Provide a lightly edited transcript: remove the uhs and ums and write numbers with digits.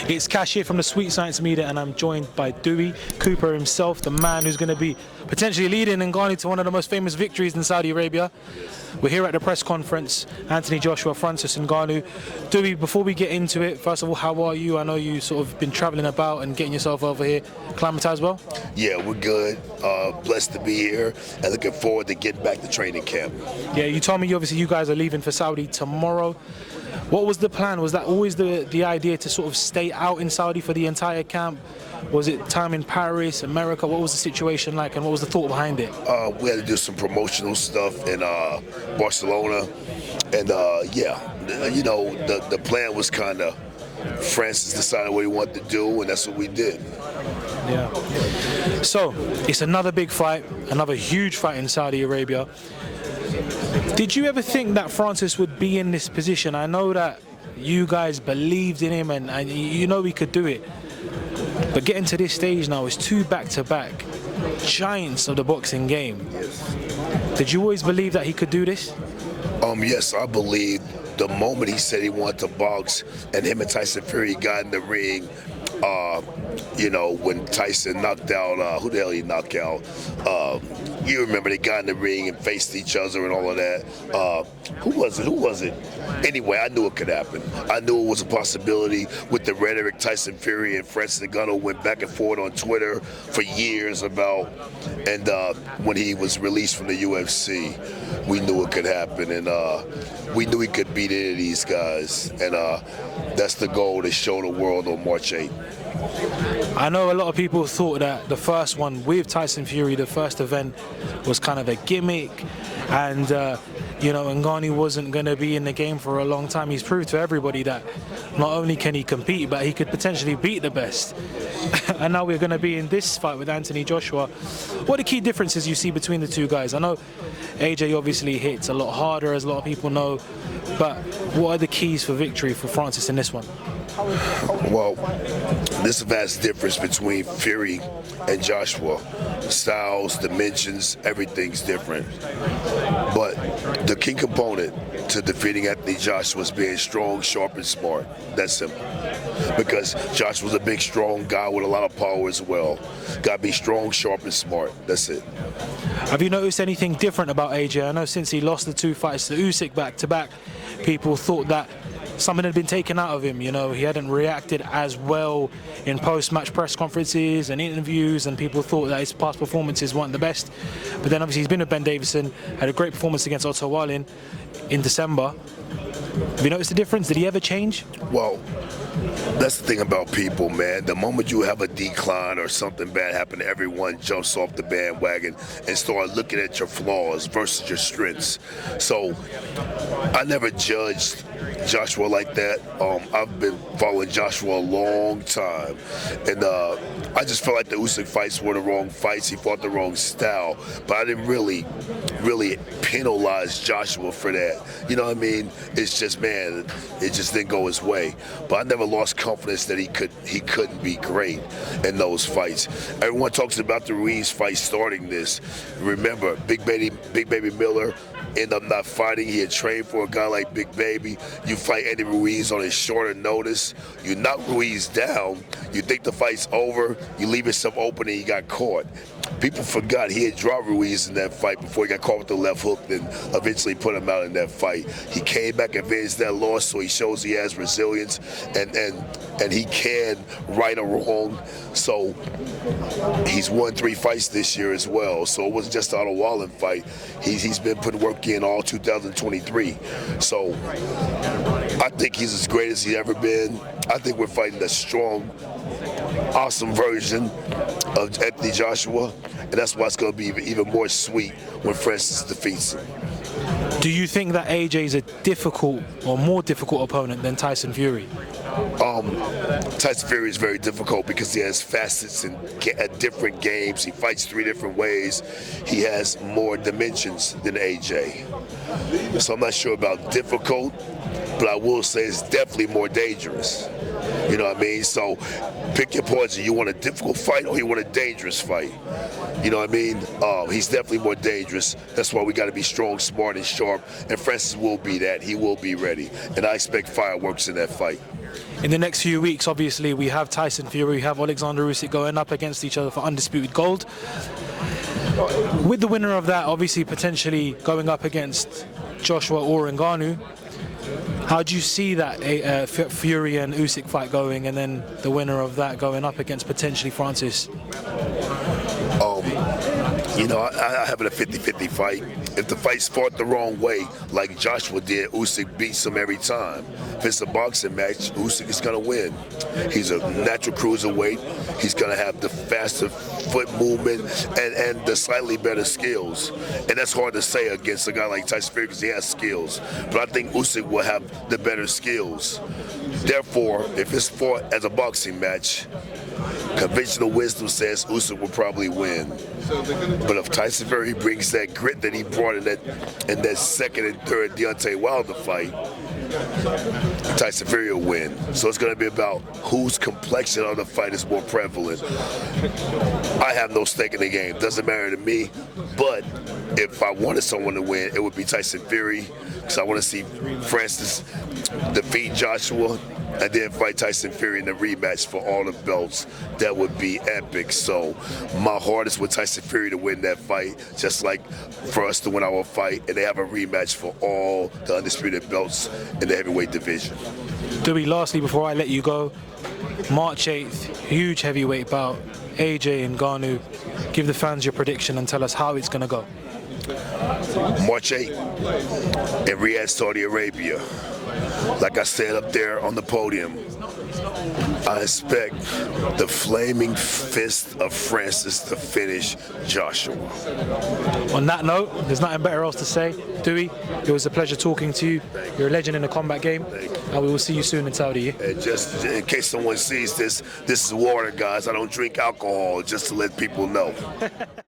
It's Cash here from the Sweet Science Media, and I'm joined by 𝗕𝗵𝗵𝗵 himself, the man who's going to be potentially leading Ngannou to one of the most famous victories in Saudi Arabia. We're here at the press conference. Anthony Joshua, Francis Ngannou. 𝗕𝗵𝗵, before we get into it, first of all, how are you? I know you sort of been traveling about and getting yourself over here. Acclimatized well? Yeah, we're good. Blessed to be here and looking forward to getting back to training camp. Yeah, you told me obviously you guys are leaving for Saudi tomorrow. What was the plan? Was that always the idea to sort of stay out in Saudi for the entire camp? Was it time in Paris, America? What was the situation like, and what was the thought behind it? We had to do some promotional stuff in Barcelona, and yeah, you know, the plan was kind of Francis decided what he wanted to do, and that's what we did. Yeah. So it's another big fight, another huge fight in Saudi Arabia. Did you ever think that Francis would be in this position? I know that you guys believed in him and you know he could do it. But getting to this stage now is two back-to-back giants of the boxing game. Did you always believe that he could do this? Yes, I believed the moment he said he wanted to box and him and Tyson Fury got in the ring. You know, when Tyson knocked out, who the hell he knocked out? You remember they got in the ring and faced each other and all of that. Who was it? Anyway, I knew it could happen. I knew it was a possibility with the rhetoric Tyson Fury and Francis Ngannou went back and forth on Twitter for years about. And when he was released from the UFC, we knew it could happen. And we knew he could beat any of these guys. And that's the goal, to show the world on March 8th. I know a lot of people thought that the first one with Tyson Fury, the first event, was kind of a gimmick, and you know, Ngannou wasn't going to be in the game for a long time. He's proved to everybody that not only can he compete, but he could potentially beat the best. And now we're going to be in this fight with Anthony Joshua. What are the key differences you see between the two guys? I know AJ obviously hits a lot harder, as a lot of people know, but what are the keys for victory for Francis in this one? Well, there's a vast difference between Fury and Joshua. Styles, dimensions, everything's different. But the key component to defeating Anthony Joshua is being strong, sharp, and smart. That's simple. Because Joshua's a big, strong guy with a lot of power as well. Got to be strong, sharp, and smart. That's it. Have you noticed anything different about AJ? I know since he lost the two fights to 𝗬𝗥 back-to-back, people thought that something had been taken out of him. You know, he hadn't reacted as well in post-match press conferences and interviews, and people thought that his past performances weren't the best. But then obviously he's been with Ben Davison, had a great performance against 𝗏𝗏 in December. Have you noticed the difference? Did he ever change? Well, that's the thing about people, man. The moment you have a decline or something bad happen, everyone jumps off the bandwagon and start looking at your flaws versus your strengths. So I never judged Joshua like that. I've been following Joshua a long time, and I just felt like the 𝗬𝗥 fights were the wrong fights. He fought the wrong style, but I didn't really penalize Joshua for that. You know what I mean? It's just, man, it just didn't go his way. But I never lost confidence that he couldn't be great in those fights. Everyone talks about the Ruiz fight starting this. Remember, Big Baby Miller ended up not fighting. He had trained for a guy like Big Baby. You fight Andy Ruiz on his shorter notice. You knock Ruiz down. You think the fight's over. You leave yourself open and you got caught. People forgot he had dropped Ruiz in that fight before he got caught with the left hook, and eventually put him out in that fight. He came back and avenged that loss, so he shows he has resilience, and he can right or wrong. So he's won 3 fights this year as well. So it wasn't just the 𝗏𝗏 fight. He's been putting work in all 2023. So I think he's as great as he's ever been. I think we're fighting a strong, awesome version of Anthony Joshua, and that's why it's going to be even more sweet when Francis defeats him. Do you think that AJ is a difficult or more difficult opponent than Tyson Fury? Tyson Fury is very difficult because he has facets and different games. He fights 3 different ways. He has more dimensions than AJ. So I'm not sure about difficult, but I will say it's definitely more dangerous. You know what I mean? So pick your poison. You want a difficult fight or you want a dangerous fight? You know what I mean? He's definitely more dangerous. That's why we got to be strong, smart, and sharp. And Francis will be that. He will be ready. And I expect fireworks in that fight. In the next few weeks, obviously, we have Tyson Fury, we have Alexander Usyk going up against each other for undisputed gold. With the winner of that, obviously, potentially going up against Joshua or Ngannou, how do you see that Fury and Usyk fight going, and then the winner of that going up against potentially Francis? You know, I have it a 50-50 fight. If the fight's fought the wrong way, like Joshua did, Usyk beats him every time. If it's a boxing match, Usyk is going to win. He's a natural cruiserweight. He's going to have the faster foot movement and the slightly better skills. And that's hard to say against a guy like Tyson Fury because he has skills. But I think Usyk will have the better skills. Therefore, if it's fought as a boxing match, conventional wisdom says Usyk will probably win. But if Tyson Fury brings that grit that he brought in that second and third Deontay Wilder fight, Tyson Fury will win. So it's going to be about whose complexion of the fight is more prevalent. I have no stake in the game. Doesn't matter to me. But if I wanted someone to win, it would be Tyson Fury, because I want to see Francis defeat Joshua and then fight Tyson Fury in the rematch for all the belts. That would be epic. So my heart is with Tyson Fury to win that fight, just like for us to win our fight, and they have a rematch for all the undisputed belts in the heavyweight division. Dewey, lastly, before I let you go, March 8th, huge heavyweight bout, AJ and Ngannou. Give the fans your prediction and tell us how it's going to go. March 8th in Riyadh, Saudi Arabia. Like I said up there on the podium, I expect the flaming fist of Francis to finish Joshua. On that note, there's nothing better else to say. Dewey, it was a pleasure talking to you. You're a legend in the combat game, and we will see you soon in Saudi. And just in case someone sees this, this is water, guys. I don't drink alcohol, just to let people know.